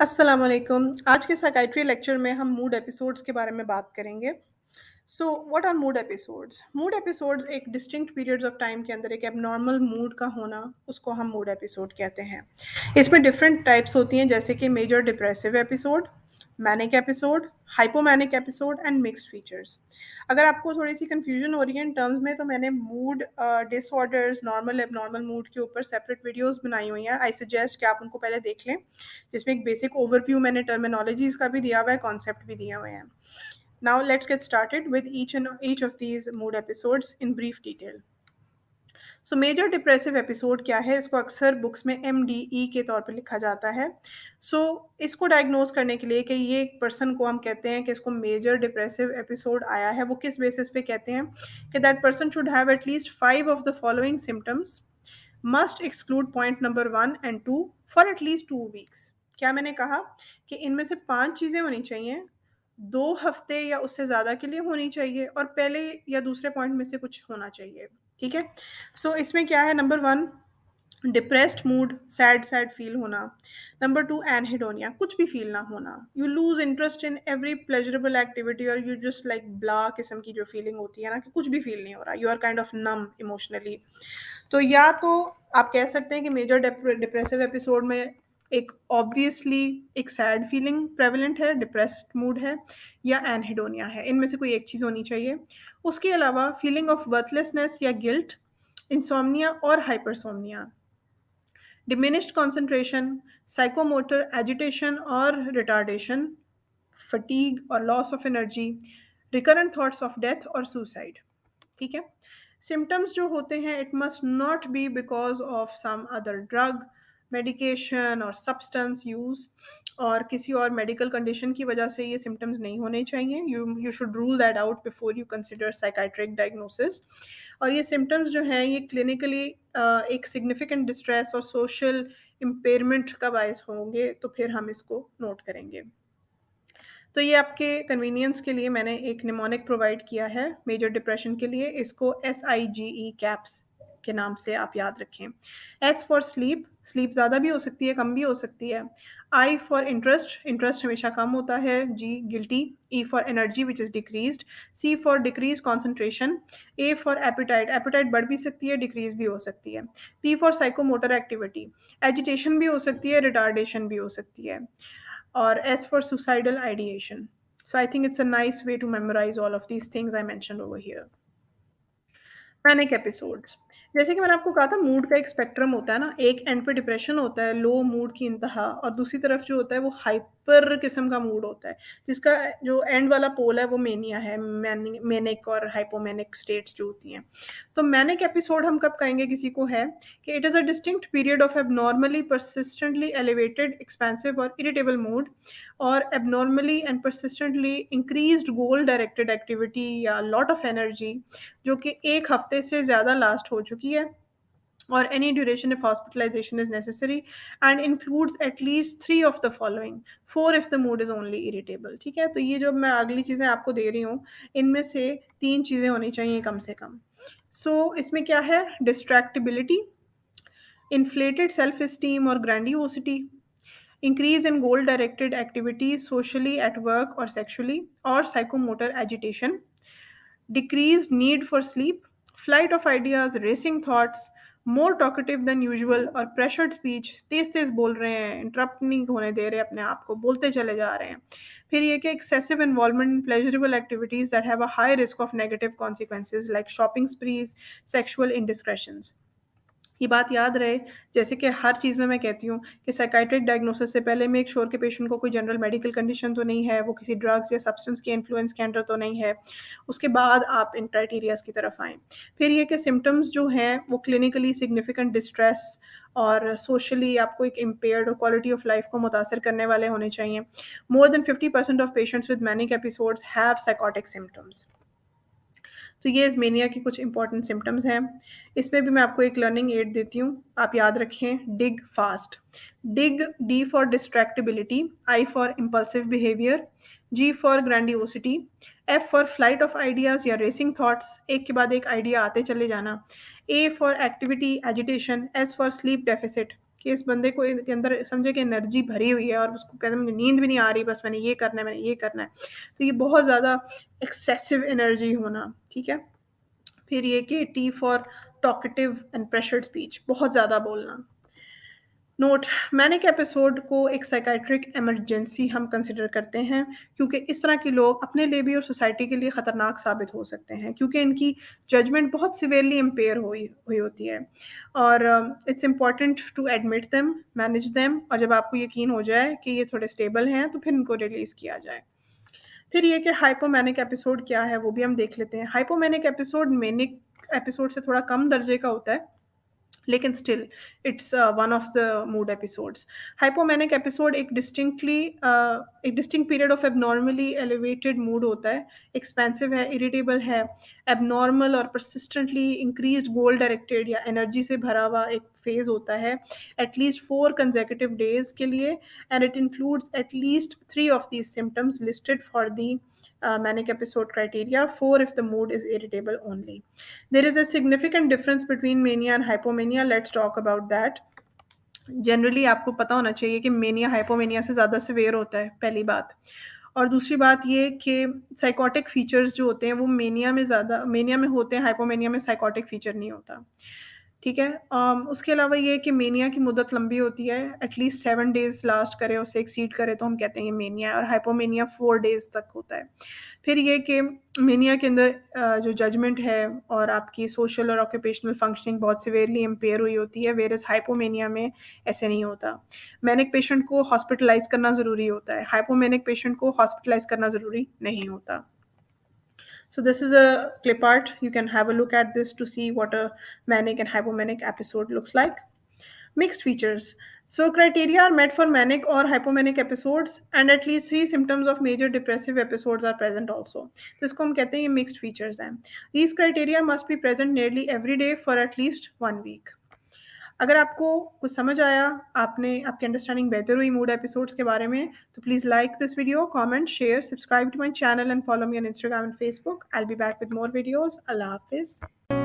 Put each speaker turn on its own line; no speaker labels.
अस्सलाम वालेकुम। आज के साइकियाट्री लेक्चर में हम मूड एपिसोड्स के बारे में बात करेंगे। So what are mood episodes? Mood episodes एक डिस्टिंक्ट पीरियड्स ऑफ टाइम के अंदर एक एबनॉर्मल मूड का होना, उसको हम मूड एपिसोड कहते हैं। इसमें डिफरेंट टाइप्स होती हैं, जैसे कि major depressive episode, manic episode, hypomanic episode and mixed features. अगर आपको थोड़ी सी कंफ्यूजन हो रही है इन टर्म्स में, तो मैंने mood disorders, normal abnormal mood के ऊपर सेपरेट वीडियोस बनाई हुई हैं। आई सजेस्ट कि आप उनको पहले देख लें, जिसमें एक बेसिक ओवरव्यू मैंने टर्मिनोलॉजीज का भी दिया हुआ है, कॉन्सेप्ट भी दिए हुए हैं। Now let's get started with each of these mood episodes in brief detail. So major depressive episode क्या है? इसको अक्सर बुक्स में MDE के तौर पे लिखा जाता है। इसको डायग्नोज करने के लिए कि ये एक पर्सन को हम कहते हैं कि इसको मेजर डिप्रेसिव एपिसोड आया है, वो किस बेसिस पे कहते हैं कि that person should have at least 5 of the following symptoms, must exclude point number 1 and 2 for at least 2 weeks. क्या मैंने कहा कि इनमें से 5 चीज़ें होनी चाहिए, 2 हफ्ते या उससे ज़्यादा के लिए होनी चाहिए, और पहले या दूसरे पॉइंट में से कुछ होना चाहिए। ठीक है? इसमें क्या है? Number 1, depressed mood, sad sad feel होना। नंबर 2, एनहेडोनिया, कुछ भी फील ना होना। You lose interest in every pleasurable activity, और यू जस्ट लाइक ब्ला किस्म की जो फीलिंग होती है ना, कि कुछ भी फील नहीं हो रहा, you are kind of numb emotionally. तो या तो आप कह सकते हैं कि मेजर डिप्रेसिव एपिसोड में एक ऑब्वियसली एक सैड फीलिंग प्रेवलेंट है, डिप्रेस्ड मूड है, या एनहेडोनिया है। इनमें से कोई एक चीज़ होनी चाहिए। उसके अलावा फीलिंग ऑफ वर्थलेसनेस या गिल्ट, इंसोम्निया और hypersomnia, diminished concentration, psychomotor agitation और रिटार्डेशन, फटीग और loss of energy, recurrent thoughts of death और सुसाइड। ठीक है? सिम्टम्स जो होते हैं, it must not be because of some other drug, medication और सब्सटेंस यूज, और किसी और मेडिकल कंडीशन की वजह से ये सिम्टम्स नहीं होने चाहिए। You should rule that out before you consider psychiatric diagnosis. और ये सिम्टम्स जो हैं, ये क्लिनिकली एक सिग्निफिकेंट डिस्ट्रेस और सोशल इम्पेयरमेंट का बायस होंगे, तो फिर हम इसको नोट करेंगे। तो ये आपके कन्वीनियंस के लिए मैंने एक निमोनिक प्रोवाइड किया है मेजर डिप्रेशन के लिए। इसको SIGE कैप्स के नाम से आप याद रखें। S फॉर स्लीप, स्लीप ज़्यादा भी हो सकती है, कम भी हो सकती है। I फॉर इंटरेस्ट, इंटरेस्ट हमेशा कम होता है। G guilty. E for energy which is decreased. C for decrease concentration. A for appetite, appetite बढ़ भी सकती है, डिक्रीज भी हो सकती है। P for psychomotor activity, agitation भी हो सकती है, रिटार्डेशन भी हो सकती है। Or S for suicidal ideation. So I think it's a nice way to memorize all of these things I mentioned over here. Manic episodes, जैसे कि मैंने आपको कहा था, मूड का एक स्पेक्ट्रम होता है ना। एक एंड पे डिप्रेशन होता है, लो मूड की इंतहा, और दूसरी तरफ जो होता है वो हाइपर किस्म का मूड होता है, जिसका जो एंड वाला पोल है वो मेनिया है, मैनिक और हाइपोमैनिक स्टेट्स जो होती हैं। तो मैनिक एपिसोड हम कब कहेंगे किसी को है कि it is a distinct period of abnormally persistently elevated expensive और इरिटेबल मूड, और abnormally and persistently increased goal directed activity या लॉट ऑफ एनर्जी, जो कि 1 हफ्ते से ज़्यादा लास्ट हो चुकी है, और any duration if hospitalization is necessary, and includes at least 3 of the following, 4 if the mood is only irritable। ठीक है? तो ये जो मैं अगली चीज़ें आपको दे रही हूँ, इनमें से 3 चीज़ें होनी चाहिए कम से कम। इसमें क्या है? डिस्ट्रैक्टिबिलिटी, इन्फ्लेटेड सेल्फ एस्टीम और grandiosity, increase in goal directed activities socially at work or sexually, or psychomotor agitation, decreased need for sleep, flight of ideas, racing thoughts, more talkative than usual और pressured speech, तेज तेज बोल रहे हैं, interrupt नहीं होने दे रहे अपने आप को, बोलते चले जा रहे हैं। फिर ये कि excessive involvement in pleasurable activities that have a high risk of negative consequences like shopping sprees, sexual indiscretions। ये बात याद रहे, जैसे कि हर चीज़ में मैं कहती हूँ कि साइकाइट्रिक डायग्नोसिस से पहले मेक श्योर कि पेशेंट को कोई जनरल मेडिकल कंडीशन तो नहीं है, वो किसी ड्रग्स या सब्सटेंस के इन्फ्लुएंस के अंडर तो नहीं है। उसके बाद आप इन क्राइटेरियाज़ की तरफ आएँ। फिर ये कि सिम्पटम्स जो हैं वो क्लिनिकली सिग्निफिकेंट डिस्ट्रेस और सोशली आपको एक इम्पेयर्ड और क्वालिटी ऑफ लाइफ को मुतासर करने वाले होने चाहिए। More than 50% of patients with manic episodes have psychotic symptoms. तो ये मेनिया की कुछ इंपॉर्टेंट सिम्टम्स हैं। इसमें भी मैं आपको एक लर्निंग एड देती हूँ, आप याद रखें। Dig fast, dig, D for distractibility, I for impulsive behaviour, G for grandiosity, F for flight of ideas या रेसिंग थॉट्स, एक के बाद एक आइडिया आते चले जाना, A for activity agitation, S for sleep deficit, कि इस बंदे को के अंदर समझे कि एनर्जी भरी हुई है और उसको कहते हैं मुझे नींद भी नहीं आ रही, बस मैंने ये करना है, मैंने ये करना है। तो ये बहुत ज़्यादा एक्सेसिव एनर्जी होना, ठीक है? फिर ये कि T for talkative and pressured speech, बहुत ज़्यादा बोलना। नोट, मैनिक एपिसोड को एक साइकियाट्रिक इमरजेंसी हम कंसिडर करते हैं क्योंकि इस तरह के लोग अपने लिए भी और सोसाइटी के लिए ख़तरनाक साबित हो सकते हैं क्योंकि इनकी जजमेंट बहुत सिवियरली इम्पेयर हुई हुई होती है और it's important to admit them, manage them, और जब आपको यकीन हो जाए कि ये थोड़े स्टेबल हैं तो फिर इनको रिलीज़ किया जाए। फिर ये कि हाइपोमैनिक एपिसोड क्या है वो भी हम देख लेते हैं। हाइपोमैनिक एपिसोड मैनिक एपिसोड से थोड़ा कम दर्जे का होता है, लेकिन still it's one of the mood episodes. Hypomanic episode एक distinct period of abnormally elevated mood होता है, एक्सपेंसिव है, इरिटेबल है, एबनॉर्मल और परसिस्टेंटली इंक्रीज्ड गोल डायरेक्टेड या एनर्जी से भरा हुआ एक फेज होता है एटलीस्ट 4 consecutive days के लिए, and it includes at least 3 of these symptoms listed for the manic episode criteria, 4 if the mood is irritable only. There is a significant difference between mania and hypomania. Let's talk about that. Generally आपको पता होना चाहिए कि mania hypomania से ज़्यादा severe होता है, पहली बात। और दूसरी बात ये कि साइकोटिक फीचर्स जो होते हैं वो मेनिया में होते हैं, हाइपोमेनिया में साइकोटिक फीचर नहीं होता। ठीक है? उसके अलावा ये कि मेनिया की मुद्दत लंबी होती है, एटलीस्ट 7 डेज़ लास्ट करे, उससे एक्सीड करे तो हम कहते हैं ये मेनिया है, और हाइपोमेनिया 4 डेज़ तक होता है। फिर ये कि मेनिया के अंदर जो जजमेंट है और आपकी सोशल और ऑक्यूपेशनल फंक्शनिंग बहुत सिवियरली इम्पेयर हुई होती है, वेयरएज़ हाइपोमेनिया में ऐसे नहीं होता। मैनिक पेशेंट को हॉस्पिटलाइज़ करना ज़रूरी होता है, हाइपोमेनिक पेशेंट को हॉस्पिटलाइज़ करना ज़रूरी नहीं होता। So this is a clip art. You can have a look at this to see what a manic and hypomanic episode looks like. Mixed features. So criteria are met for manic or hypomanic episodes and at least 3 symptoms of major depressive episodes are present also. तो इसको हम कहते हैं ये mixed features हैं. These criteria must be present nearly every day for at least 1 week. अगर आपको कुछ समझ आया, आपकी अंडरस्टैंडिंग बेहतर हुई मूड एपिसोड्स के बारे में, तो please like this video, comment, share, subscribe to my channel and follow me on Instagram and Facebook. I will be back with more videos. अल्लाह हाफ़िज़।